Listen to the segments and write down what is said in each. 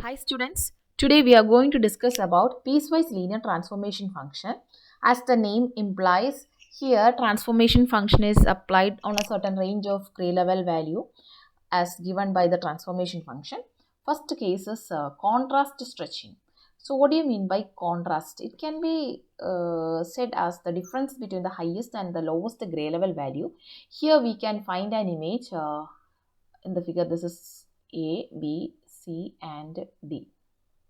Hi students, today we are going to discuss about piecewise linear transformation function. As the name implies, here transformation function is applied on a certain range of gray level value as given by the transformation function. First case is contrast stretching. So what do you mean by contrast? It can be said as the difference between the highest and the lowest gray level value. Here we can find an image in the figure. This is A, B, C and D.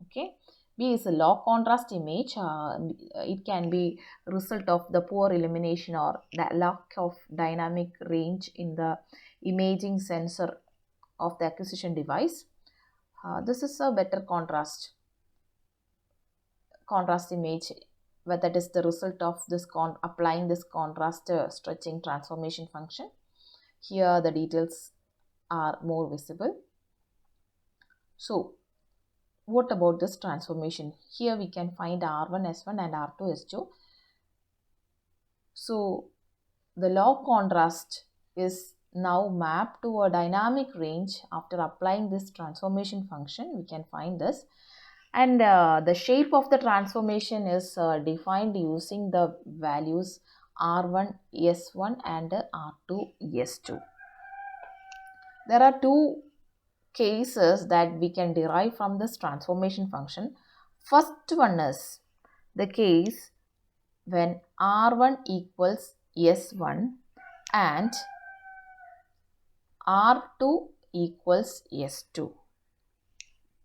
Okay, B is a low contrast image. It can be result of the poor illumination or the lack of dynamic range in the imaging sensor of the acquisition device. This is a better contrast image, but that is the result of this applying this contrast stretching transformation function. Here the details are more visible. So what about this transformation? Here we can find R1 S1 and R2 S2. So the log contrast is now mapped to a dynamic range. After applying this transformation function, we can find this, and the shape of the transformation is defined using the values R1 S1 and R2 S2. There are two cases that we can derive from this transformation function. First one is the case when R1 equals S1 and R2 equals S2.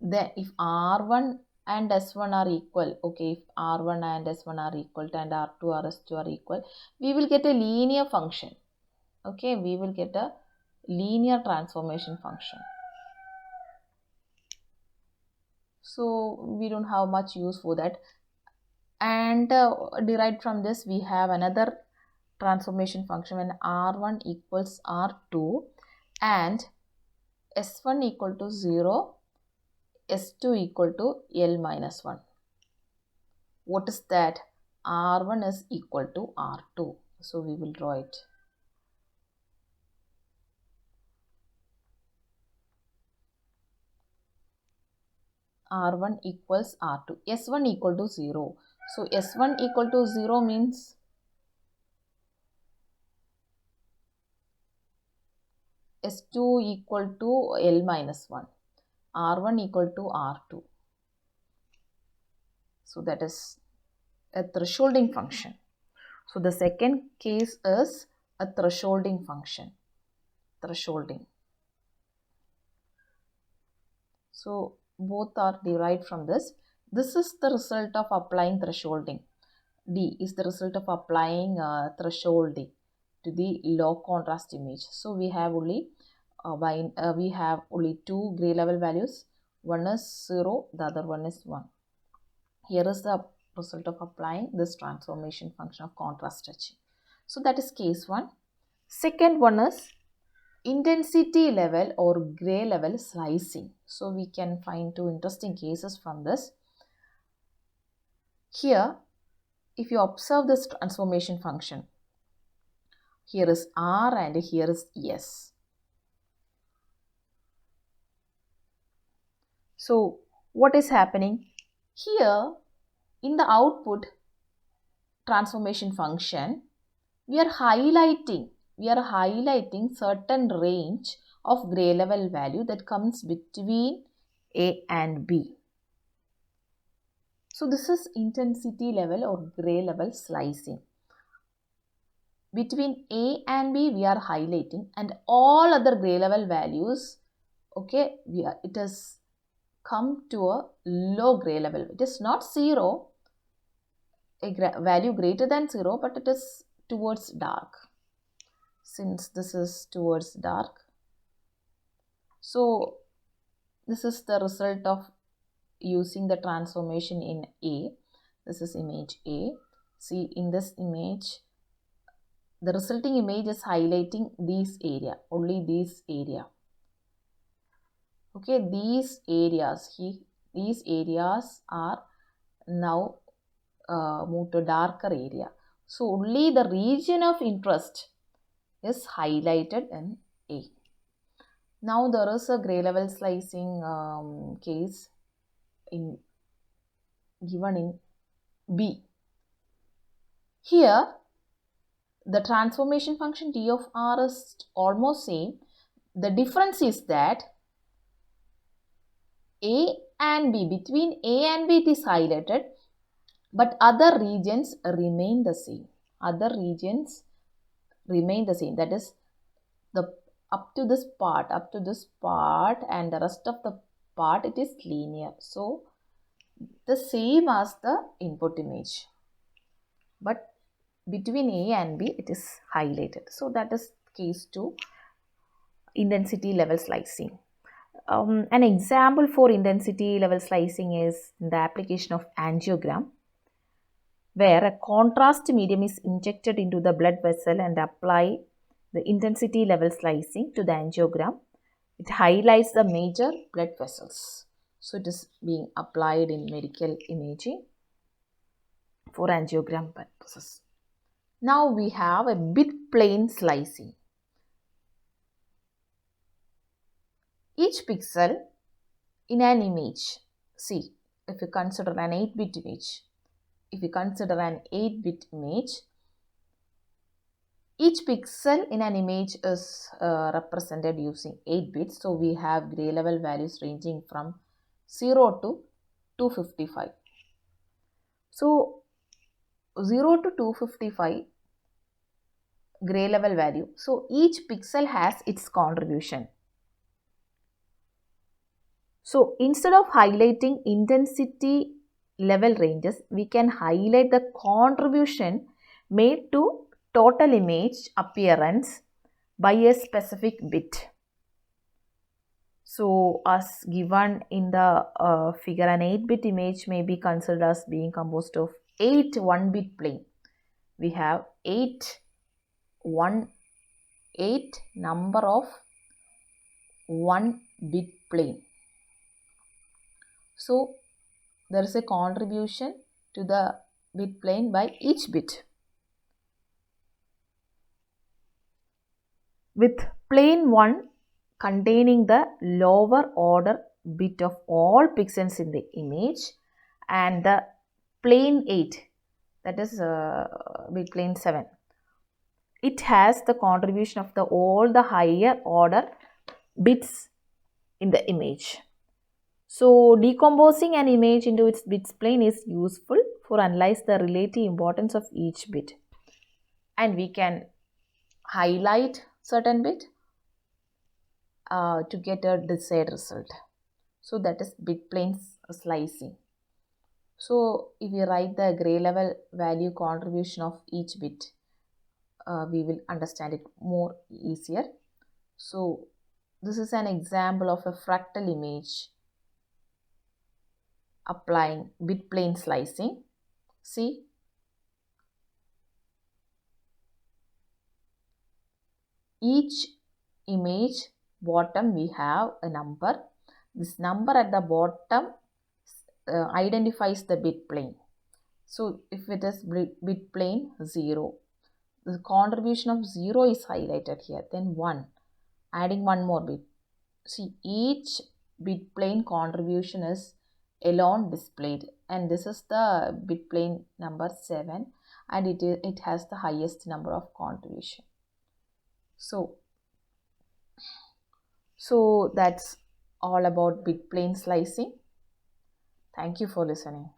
Then if R1 and S1 are equal, okay, if R1 and S1 are equal and R2 or S2 are equal, we will get a linear function. Okay, we will get a linear transformation function. So we don't have much use for that. And derived from this, we have another transformation function when R1 equals R2 and S1 equal to 0, S2 equal to L minus 1. What is that? R1 is equal to R2. So we will draw it. R1 equals R2. S1 equal to 0. So S1 equal to 0 means S2 equal to L minus 1. R1 equal to R2. So that is a thresholding function. So the second case is a thresholding function. Thresholding. So both are derived from this. This is the result of applying thresholding. D is the result of applying thresholding to the low contrast image. So we have only two gray level values. One is 0, the other one is 1. Here is the result of applying this transformation function of contrast stretching. So that is case 1. Second one is intensity level or gray level slicing. So we can find two interesting cases from this. Here, if you observe this transformation function, here is R and here is S. So what is happening? Here in the output transformation function, we are highlighting certain range of gray level value that comes between A and B. So this is intensity level or gray level slicing. Between A and B we are highlighting, and all other gray level values, okay, it has come to a low gray level. It is not 0, a value greater than 0, but it is towards dark. Since this is towards dark, so this is the result of using the transformation in A. This is image A. See, in this image, the resulting image is highlighting this area, only this area. Okay, these areas are now moved to darker area. So only the region of interest is highlighted in A. Now there is a gray level slicing case. in given in B. Here the transformation function t of r is almost same. The difference is that A and B, between A and B it is highlighted, but other regions remain the same. Other regions remain the same. That is, the up to this part and the rest of the part it is linear. So the same as the input image, but between A and B it is highlighted. So that is case 2, intensity level slicing. An example for intensity level slicing is the application of angiogram, where a contrast medium is injected into the blood vessel and apply the intensity level slicing to the angiogram. It highlights the major blood vessels. So it is being applied in medical imaging for angiogram purposes. Now we have a bit plane slicing. Each pixel in an image, see, if you consider an 8-bit image, each pixel in an image is represented using 8 bits. So we have gray level values ranging from 0 to 255. So 0 to 255 gray level value. So each pixel has its contribution. So instead of highlighting intensity level ranges, we can highlight the contribution made to total image appearance by a specific bit. So as given in the figure, an 8-bit image may be considered as being composed of 8 1-bit plane. We have 8 number of 1-bit plane. So there is a contribution to the bit plane by each bit. With plane 1 containing the lower order bit of all pixels in the image, and the plane 8, that is bit plane 7, it has the contribution of all the higher order bits in the image. So decomposing an image into its bits plane is useful for analyze the relative importance of each bit, and we can highlight certain bit to get a desired result. So that is bit plane slicing. So if we write the gray level value contribution of each bit, we will understand it more easier. So this is an example of a fractal image applying bit plane slicing. See, each image bottom we have a number. This number at the bottom identifies the bit plane. So if it is bit plane 0, the contribution of 0 is highlighted here. Then 1, adding one more bit. See, each bit plane contribution is alone displayed, and this is the bit plane number 7, and it has the highest number of contribution. So that's all about bit plane slicing. Thank you for listening.